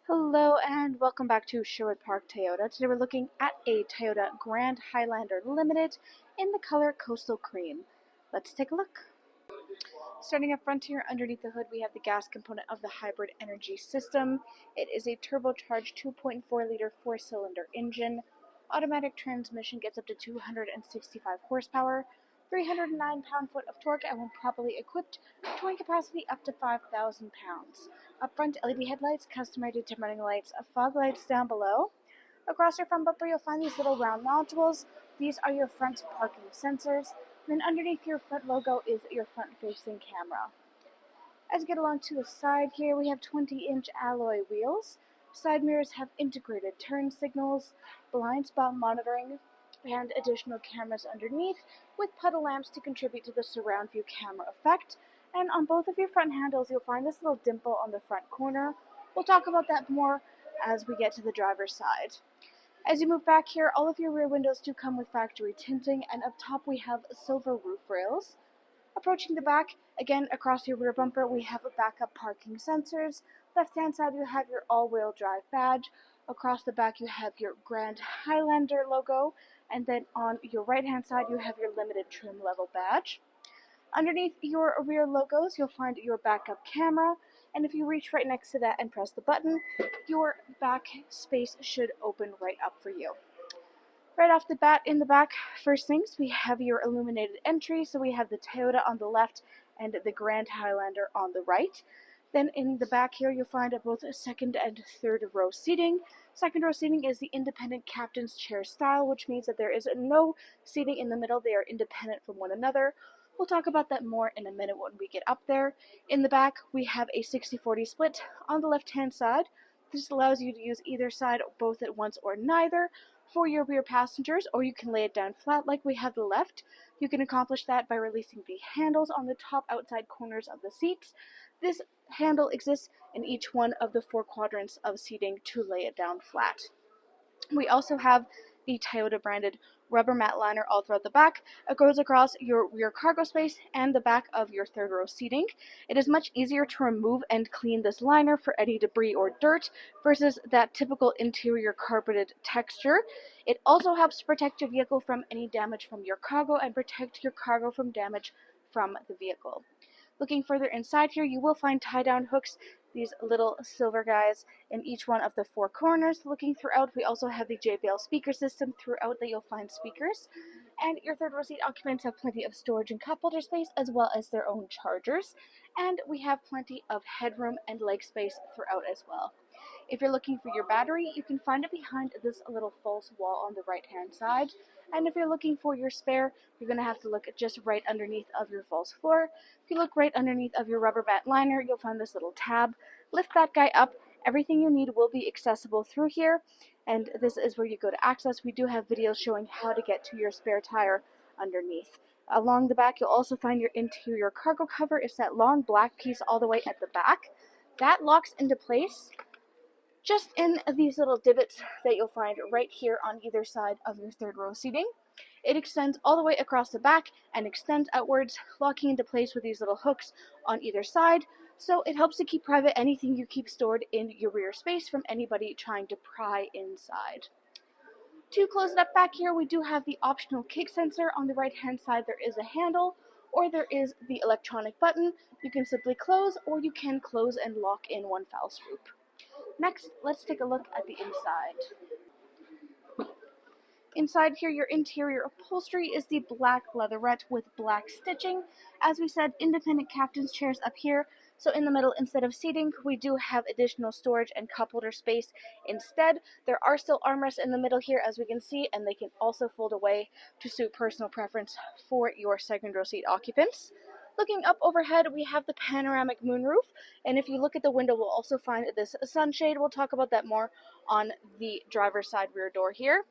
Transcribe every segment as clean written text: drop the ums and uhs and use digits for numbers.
Hello and welcome back to Sherwood Park Toyota. Today we're looking at a Toyota Grand Highlander Limited in the color Coastal Cream. Let's take a look. Starting up front here, underneath the hood, we have the gas component of the hybrid energy system. It is a turbocharged 2.4-liter four-cylinder engine. Automatic transmission gets up to 265 horsepower, 309 pound-foot of torque, and when properly equipped, towing capacity up to 5,000 pounds. Up front, LED headlights, customized tip running lights, fog lights down below. Across your front bumper, you'll find these little round nodules. These are your front parking sensors. Then underneath your front logo is your front-facing camera. As you get along to the side here, we have 20-inch alloy wheels. Side mirrors have integrated turn signals, blind spot monitoring, and additional cameras underneath, with puddle lamps to contribute to the surround view camera effect. And on both of your front handles, you'll find this little dimple on the front corner. We'll talk about that more as we get to the driver's side. As you move back here, all of your rear windows do come with factory tinting, and up top we have silver roof rails. Approaching the back, again across your rear bumper, we have backup parking sensors. Left-hand side, you have your all-wheel drive badge. Across the back, you have your Grand Highlander logo, and then on your right-hand side, you have your limited trim level badge. Underneath your rear logos, you'll find your backup camera, and if you reach right next to that and press the button, your back space should open right up for you. Right off the bat, in the back, first things, we have your illuminated entry, so we have the Toyota on the left and the Grand Highlander on the right. Then in the back here, you'll find both second and third row seating. Second row seating is the independent captain's chair style, which means that there is no seating in the middle. They are independent from one another. We'll talk about that more in a minute when we get up there. In the back, we have a 60-40 split on the left-hand side. This allows you to use either side, both at once or neither, for your rear passengers, or you can lay it down flat like we have the left. You can accomplish that by releasing the handles on the top outside corners of the seats. This handle exists in each one of the four quadrants of seating to lay it down flat. We also have the Toyota branded rubber mat liner all throughout the back. It goes across your rear cargo space and the back of your third row seating. It is much easier to remove and clean this liner for any debris or dirt versus that typical interior carpeted texture. It also helps to protect your vehicle from any damage from your cargo and protect your cargo from damage from the vehicle. Looking further inside here, you will find tie-down hooks, these little silver guys, in each one of the four corners. Looking throughout, we also have the JBL speaker system throughout that you'll find speakers. And your third row seat occupants have plenty of storage and cup holder space, as well as their own chargers. And we have plenty of headroom and leg space throughout as well. If you're looking for your battery, you can find it behind this little false wall on the right-hand side. And if you're looking for your spare, you're going to have to look just right underneath of your false floor. If you look right underneath of your rubber mat liner, you'll find this little tab. Lift that guy up. Everything you need will be accessible through here. And this is where you go to access. We do have videos showing how to get to your spare tire underneath. Along the back, you'll also find your interior cargo cover. It's that long black piece all the way at the back. That locks into place just in these little divots that you'll find right here on either side of your third row seating. It extends all the way across the back and extends outwards, locking into place with these little hooks on either side, so it helps to keep private anything you keep stored in your rear space from anybody trying to pry inside. To close it up back here, we do have the optional kick sensor. On the right hand side there is a handle, or there is the electronic button. You can simply close, or you can close and lock in one foul swoop. Next, let's take a look at the inside. Inside here, your interior upholstery is the black leatherette with black stitching. As we said, independent captain's chairs up here. So in the middle, instead of seating, we do have additional storage and cup holder space instead. There are still armrests in the middle here, as we can see, and they can also fold away to suit personal preference for your second row seat occupants. Looking up overhead, we have the Panoramic Moonroof, and if you look at the window, we'll also find this sunshade. We'll talk about that more on the driver's side rear door here.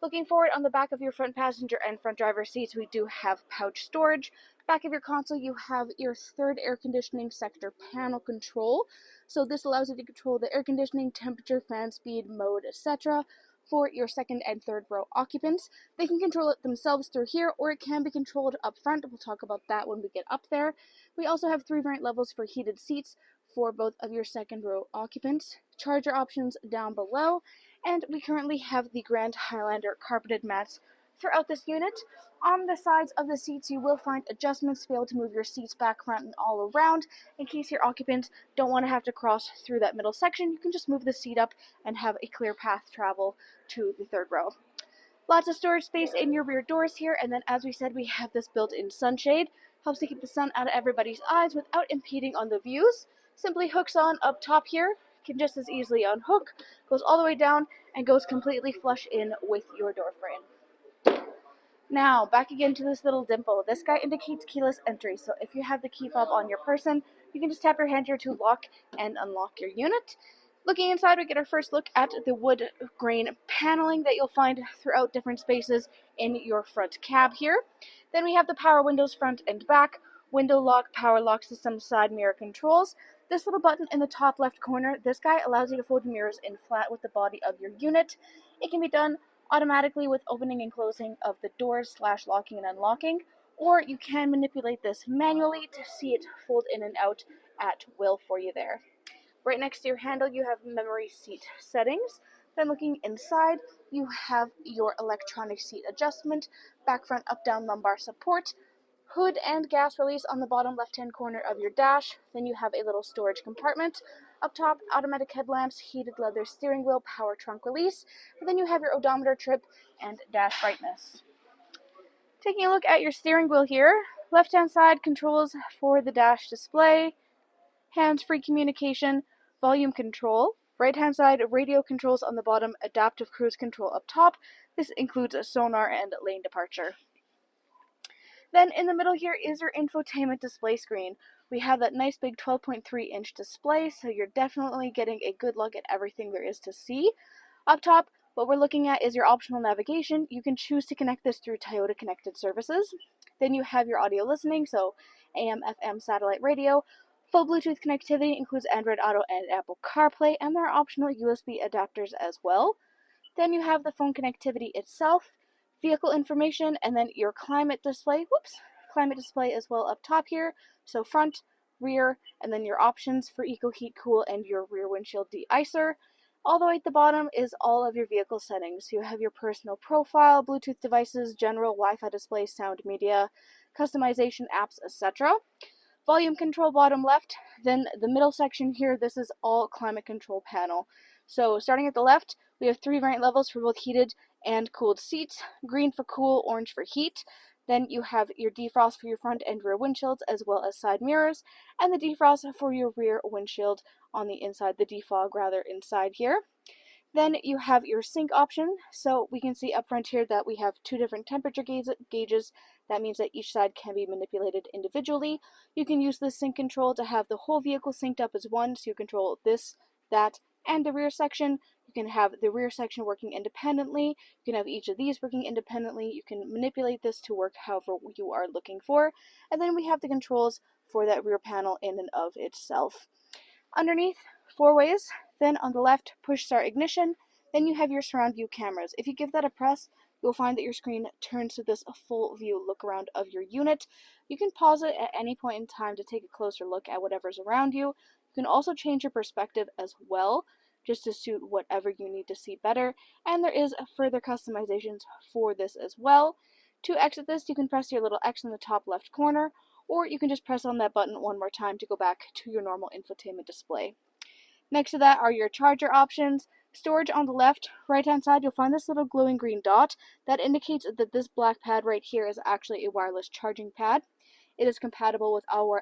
Looking forward, on the back of your front passenger and front driver seats, we do have pouch storage. Back of your console, you have your third air conditioning sector panel control. So this allows you to control the air conditioning, temperature, fan speed, mode, etc. for your second and third row occupants. They can control it themselves through here, or it can be controlled up front. We'll talk about that when we get up there. We also have 3 variant levels for heated seats for both of your second row occupants. Charger options down below, and we currently have the Grand Highlander carpeted mats throughout this unit. On the sides of the seats, you will find adjustments to be able to move your seats back, front, and all around. In case your occupants don't want to have to cross through that middle section, you can just move the seat up and have a clear path travel to the third row. Lots of storage space in your rear doors here, and then as we said, we have this built-in sunshade. Helps to keep the sun out of everybody's eyes without impeding on the views. Simply hooks on up top here, can just as easily unhook, goes all the way down, and goes completely flush in with your door frame. Now, back again to this little dimple. This guy indicates keyless entry, so if you have the key fob on your person, you can just tap your hand here to lock and unlock your unit. Looking inside, we get our first look at the wood grain paneling that you'll find throughout different spaces in your front cab here. Then we have the power windows front and back, window lock, power lock system, side mirror controls. This little button in the top left corner, this guy allows you to fold your mirrors in flat with the body of your unit. It can be done automatically with opening and closing of the doors / locking and unlocking, or you can manipulate this manually to see it fold in and out at will for you there. Right next to your handle, you have memory seat settings. Then looking inside, you have your electronic seat adjustment, back, front, up, down, lumbar support, hood and gas release on the bottom left-hand corner of your dash. Then you have a little storage compartment. Up top, automatic headlamps, heated leather steering wheel, power trunk release. And then you have your odometer trip and dash brightness. Taking a look at your steering wheel here, left-hand side controls for the dash display, hands-free communication, volume control. Right-hand side, radio controls on the bottom, adaptive cruise control up top. This includes a sonar and lane departure. Then in the middle here is your infotainment display screen. We have that nice big 12.3-inch display, so you're definitely getting a good look at everything there is to see. Up top, what we're looking at is your optional navigation. You can choose to connect this through Toyota connected services. Then you have your audio listening, so AM, FM, satellite radio. Full Bluetooth connectivity includes Android Auto and Apple CarPlay, and there are optional USB adapters as well. Then you have the phone connectivity itself, vehicle information, and then your climate display. Climate display as well up top here. So front, rear, and then your options for Eco Heat Cool and your rear windshield de-icer. All the way at the bottom is all of your vehicle settings. You have your personal profile, Bluetooth devices, general Wi-Fi display, sound media, customization apps, etc. Volume control bottom left. Then the middle section here, this is all climate control panel. So starting at the left, we have 3 variant levels for both heated and cooled seats. Green for cool, orange for heat. Then you have your defrost for your front and rear windshields as well as side mirrors, and the defrost for your rear windshield on the inside, the defog rather, inside here. Then you have your sync option, so we can see up front here that we have 2 different temperature gauges. That means that each side can be manipulated individually. You can use this sync control to have the whole vehicle synced up as one, so you control this, that, and the rear section. You can have the rear section working independently. You can have each of these working independently. You can manipulate this to work however you are looking for. And then we have the controls for that rear panel in and of itself. Underneath, 4 ways. Then on the left, push start ignition. Then you have your surround view cameras. If you give that a press, you'll find that your screen turns to this full view look around of your unit. You can pause it at any point in time to take a closer look at whatever's around you. You can also change your perspective as well, just to suit whatever you need to see better. And there is further customizations for this as well. To exit this, you can press your little X in the top left corner, or you can just press on that button one more time to go back to your normal infotainment display. Next to that are your charger options. Storage on the left, right-hand side, you'll find this little glowing green dot. That indicates that this black pad right here is actually a wireless charging pad. It is compatible with all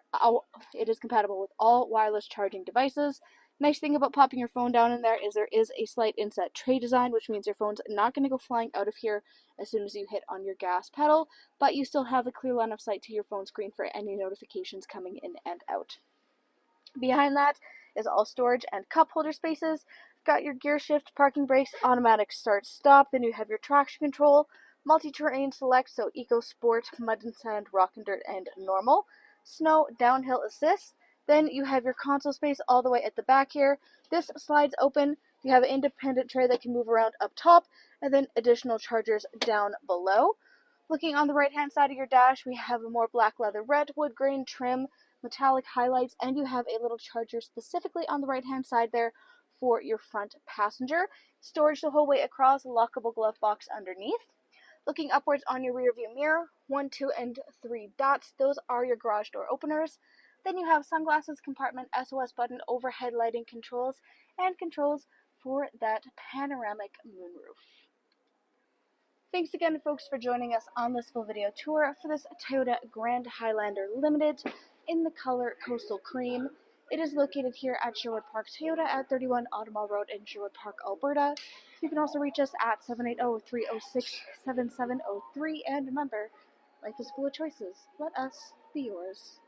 wireless charging devices. Nice thing about popping your phone down in there is a slight inset tray design, which means your phone's not going to go flying out of here as soon as you hit on your gas pedal, but you still have a clear line of sight to your phone screen for any notifications coming in and out. Behind that is all storage and cup holder spaces. Got your gear shift, parking brakes, automatic start stop. Then you have your traction control, multi-terrain select, so eco sport, mud and sand, rock and dirt, and normal. Snow, downhill assist. Then you have your console space all the way at the back here. This slides open. You have an independent tray that can move around up top, and then additional chargers down below. Looking on the right hand side of your dash, we have a more black leather red wood grain trim. metallic highlights, and you have a little charger specifically on the right hand side there for your front passenger. Storage the whole way across, lockable glove box underneath. Looking upwards on your rear view mirror, 1, 2, and 3 dots, those are your garage door openers. Then you have sunglasses compartment, SOS button, overhead lighting controls, and controls for that panoramic moonroof. Thanks again, folks, for joining us on this full video tour for this Toyota Grand Highlander Limited in the color Coastal Cream. It is located here at Sherwood Park Toyota at 31 Automall Road in Sherwood Park, Alberta. You can also reach us at 780-306-7703. And remember, life is full of choices. Let us be yours.